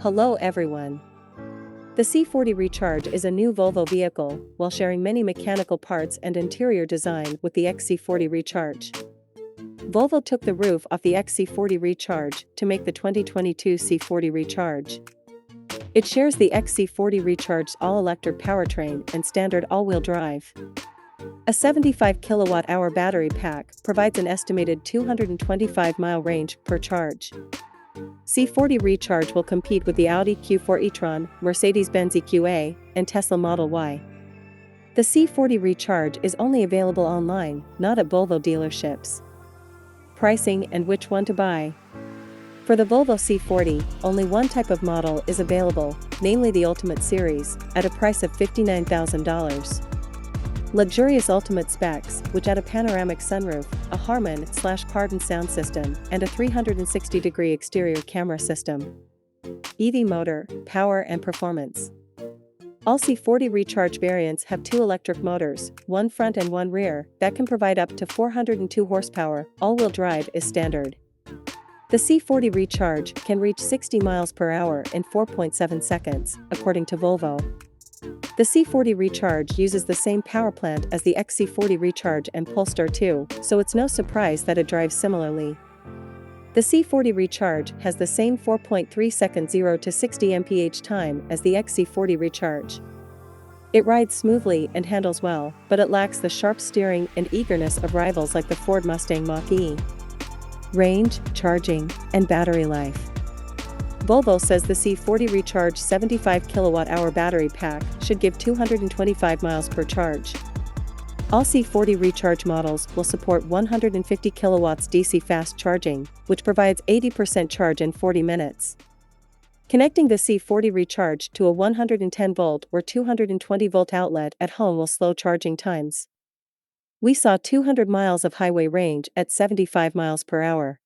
Hello everyone. The C40 Recharge is a new Volvo vehicle, while sharing many mechanical parts and interior design with the XC40 Recharge. Volvo took the roof off the XC40 Recharge to make the 2022 C40 Recharge. It shares the XC40 Recharge's all-electric powertrain and standard all-wheel drive. A 75 kilowatt-hour battery pack provides an estimated 225-mile range per charge. C40 Recharge will compete with the Audi Q4 e-tron, Mercedes-Benz EQA, and Tesla Model Y. The C40 Recharge is only available online, not at Volvo dealerships. Pricing and which one to buy. For the Volvo C40, only one type of model is available, namely the Ultimate Series, at a price of $59,000. Luxurious Ultimate specs, which add a panoramic sunroof, a Harman/Kardon sound system, and a 360-degree exterior camera system. EV motor, power and performance. All C40 Recharge variants have two electric motors, one front and one rear, that can provide up to 402 horsepower. All-wheel drive is standard. The C40 Recharge can reach 60 miles per hour in 4.7 seconds, according to Volvo. The C40 Recharge uses the same power plant as the XC40 Recharge and Polestar 2, so it's no surprise that it drives similarly. The C40 Recharge has the same 4.3 second 0 to 60 mph time as the XC40 Recharge. It rides smoothly and handles well, but it lacks the sharp steering and eagerness of rivals like the Ford Mustang Mach-E. Range, charging, and battery life. Volvo says the C40 Recharge 75 kilowatt-hour battery pack should give 225 miles per charge. All C40 Recharge models will support 150 kilowatts DC fast charging, which provides 80% charge in 40 minutes. Connecting the C40 Recharge to a 110-volt or 220-volt outlet at home will slow charging times. We saw 200 miles of highway range at 75 miles per hour.